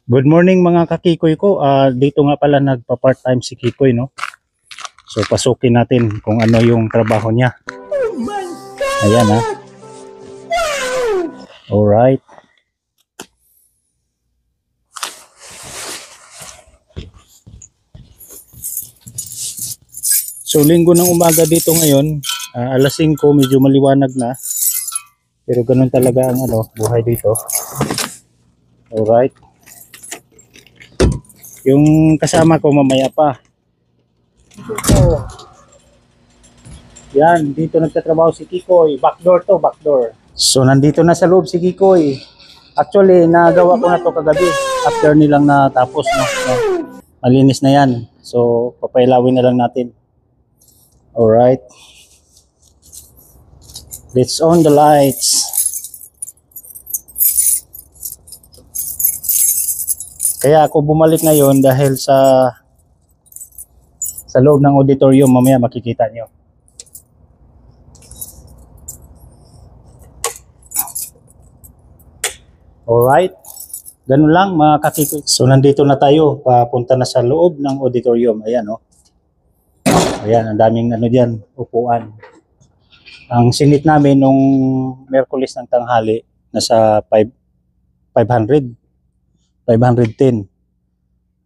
Good morning mga kakikoy ko. Dito nga pala nagpa-part-time si Kikoy, no? So pasukin natin kung ano yung trabaho niya. Oh my God! Ayan ha. Alright. So linggo ng umaga dito ngayon, alas 5, medyo maliwanag na. Pero ganun talaga ang buhay dito. Alright. Yung kasama ko mamaya pa. Dito. Yan, dito nagtatrabaho si Kikoy. Backdoor to, backdoor. So nandito na sa loob si Kikoy. Actually, nagawa ko na to kagabi. After nilang natapos, no? Malinis na yan. So, papailawin na lang natin. Alright. Let's on the lights. Kaya ako bumalik ngayon dahil sa loob ng auditorium, mamaya makikita nyo. Alright. Ganun lang mga kakikoy. So nandito na tayo, papunta na sa loob ng auditorium. Ayan o. Ayan, ang daming dyan, upuan. Ang sinit namin nung Miyerkules ng tanghali, nasa 510.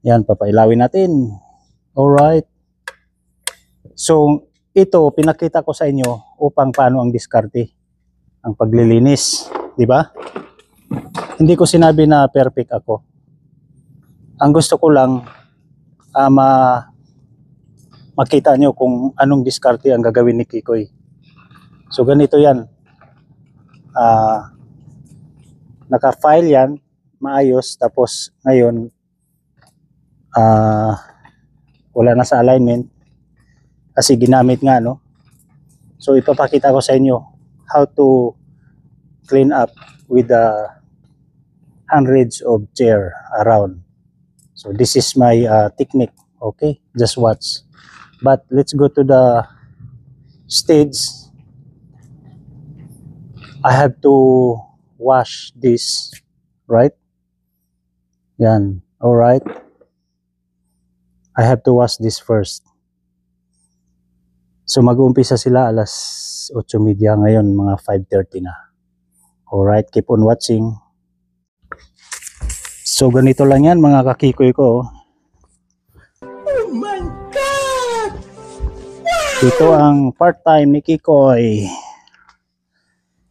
Yan, papailawin natin. Alright. So, ito, pinakita ko sa inyo upang paano ang diskarte, ang paglilinis. Diba? Hindi ko sinabi na perfect ako. Ang gusto ko lang, makita nyo kung anong diskarte ang gagawin ni Kikoy. So, ganito yan. Naka-file yan, maayos, tapos ngayon wala na sa alignment kasi ginamit nga, no? So ipapakita ko sa inyo how to clean up with the hundreds of chair around. So this is my technique. Okay, just watch. But let's go to the stage. I have to wash this, right? Yan. Alright. I have to wash this first. So mag-uumpisa sila alas 8:30, ngayon mga 5:30 na. Alright, keep on watching. So ganito lang yan mga kakikoy ko. Oh my God! Ito ang part-time ni Kikoy.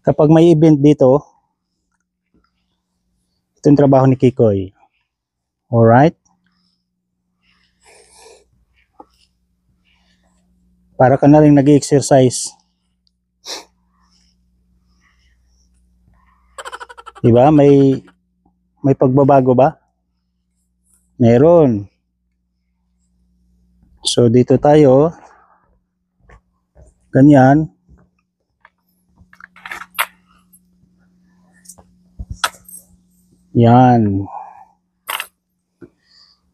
Kapag may event dito, ito yung trabaho ni Kikoy. Alright? Para ka na rin nag-exercise. Diba? May pagbabago ba? Meron. So dito tayo. Ganyan. Yan.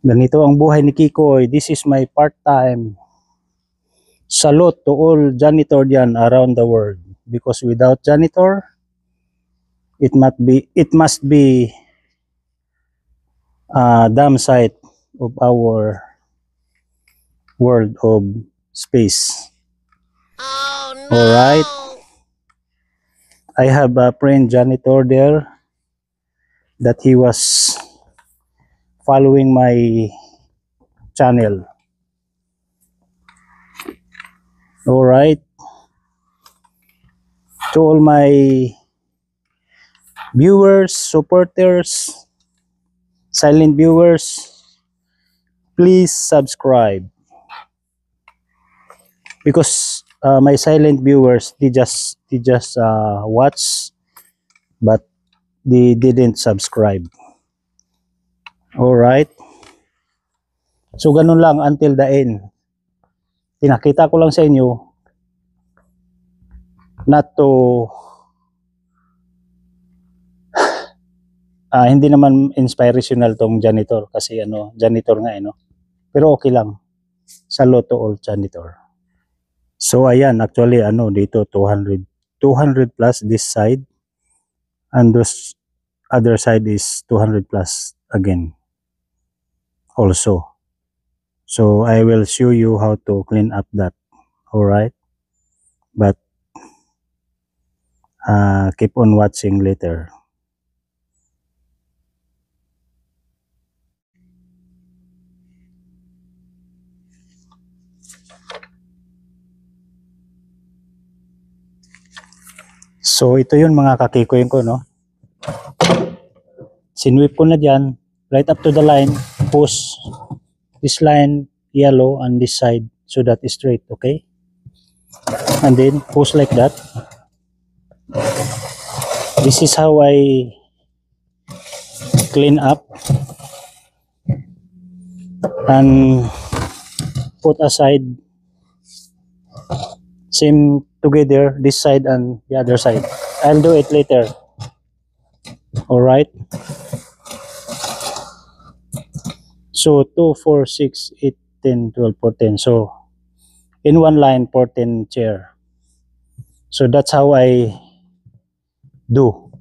Ganito ang buhay ni Kikoy. This is my part-time. Salute to all janitor dyan around the world. Because without janitor, it must be a damn sight of our world of space. Oh no! Alright. I have a friend janitor there that he was following my channel. Alright. To all my viewers, supporters, silent viewers, please subscribe. Because my silent viewers, they just watch, but they didn't subscribe. Alright. So ganun lang until the end. Pinakita ko lang sa inyo not to hindi naman inspirational tong janitor kasi janitor nga no. Pero okay lang. Salute to all janitor. So ayan, actually dito 200 plus this side, and this other side is 200 plus again. also. So I will show you how to clean up that. All right, but keep on watching later. So ito yun mga kakikoy ko, no? Sinweep ko na dyan, right up to the line, push this line yellow on this side so that is straight, okay? And then push like that. This is how I clean up and put aside same together this side and the other side. I'll do it later. All right. So 2, 4, 6, 8, 10, 12, 14. So in one line 14 chair. So that's how I do.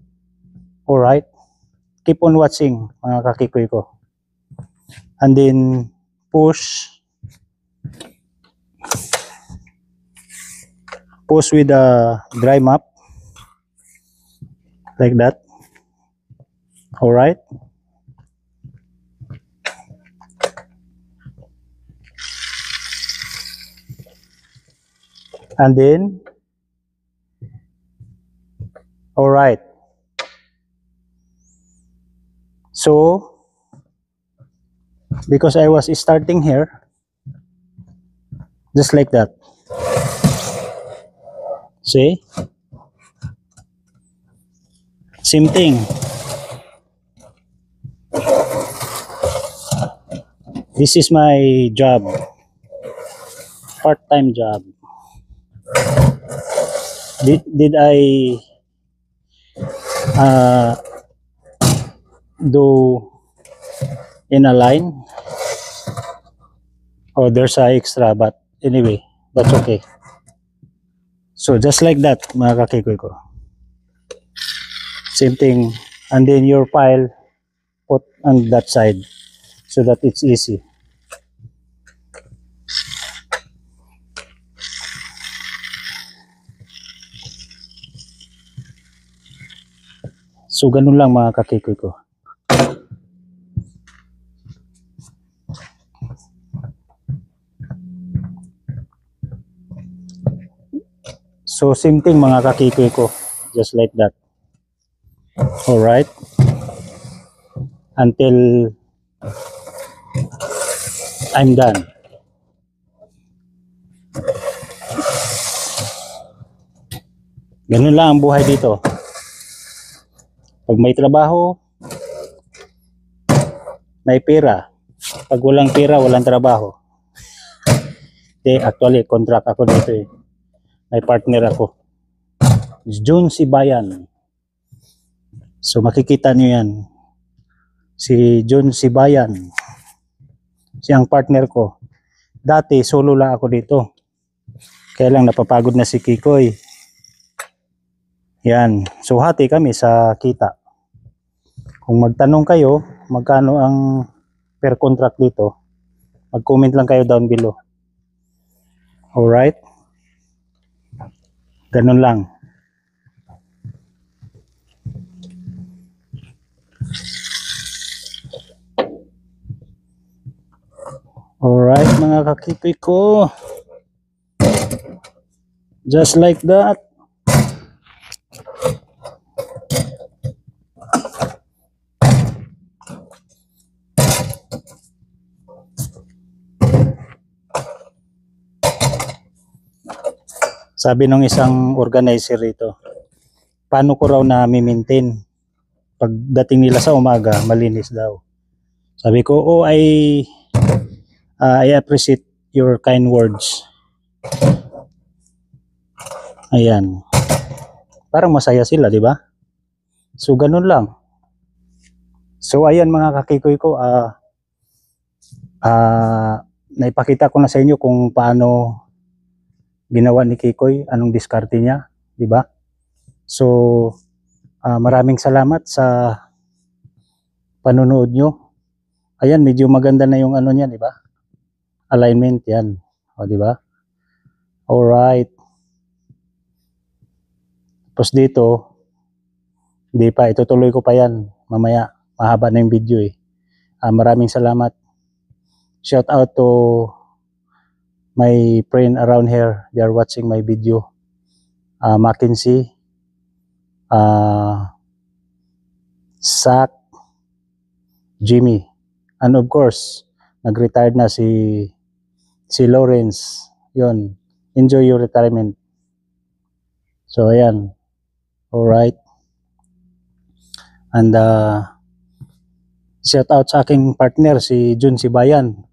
All right. Keep on watching mga kakikoy ko. And then push with a dry mop like that. All right. And then all right. So because I was starting here just like that. See? Same thing. This is my job. Part-time job. Did I do in a line? Oh, there's a extra, but anyway, that's okay. So just like that, mga kakikoy ko. Same thing. And then your pile, put on that side so that it's easy. So ganun lang mga kakikoy ko. So same thing mga kakikoy ko, just like that. All right. Until I'm done. Ganun lang ang buhay dito. Pag may trabaho, may pera. Pag walang pera, walang trabaho. Actually, contract ako dito eh. May partner ako. Jun Sibayan. So makikita niyo yan. Si Jun Sibayan. Siyang partner ko. Dati, solo lang ako dito. Kaya lang napapagod na si Kikoy. Yan. So hati kami sa kita. Kung magtanong kayo, magkano ang per contract dito, mag-comment lang kayo down below. Alright? Ganun lang. Alright mga kakikoy ko. Just like that. Sabi ng isang organizer rito, paano ko raw na mi-maintain pagdating nila sa umaga, malinis daw. Sabi ko, oh, I appreciate your kind words. Ayan. Parang masaya sila, di ba? So, ganun lang. So, ayan mga kakikoy ko, naipakita ko na sa inyo kung paano ginawa ni Kikoy, anong diskarte niya, di ba? So, maraming salamat sa panonood nyo Ayan, medyo maganda na yung ano niya, di ba? Alignment yan. O, di ba? Alright. Tapos dito, hindi pa, itutuloy ko pa yan. Mamaya, mahaba na yung video eh. Maraming salamat. Shout out to my friend around here. They are watching my video. Mackenzie, Zach, Jimmy, and of course, nag-retired na si Lawrence. Yun, enjoy your retirement. So, ayan. Alright. And shout out sa aking partner, si Jun Sibayan.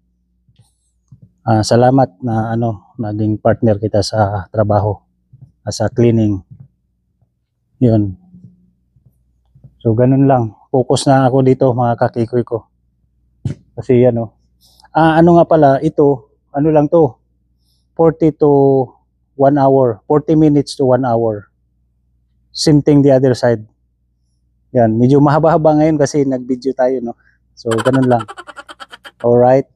Salamat na naging partner kita sa trabaho, sa cleaning. Yun. So, ganun lang. Focus na ako dito, mga kakikoy ko. Kasi ano nga pala, ito, ano lang to, 40 to 1 hour, 40 minutes to 1 hour. Same thing the other side. Yan, medyo mahaba-haba ngayon kasi nag-video tayo, no? So, ganun lang. Alright.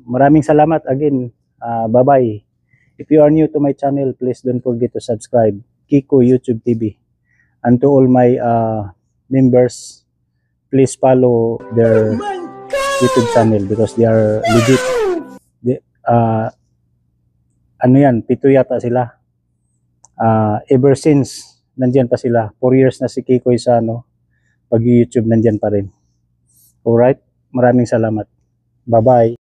Maraming salamat again. Bye-bye. If you are new to my channel, please don't forget to subscribe. Kiko YouTube TV. And to all my members, please follow their YouTube channel because they are legit. Ano yan, 7 yata sila. Ever since, nandyan pa sila. 4 years na si Kikoy sa pag-YouTube, nandyan pa rin. Alright, maraming salamat. Bye-bye.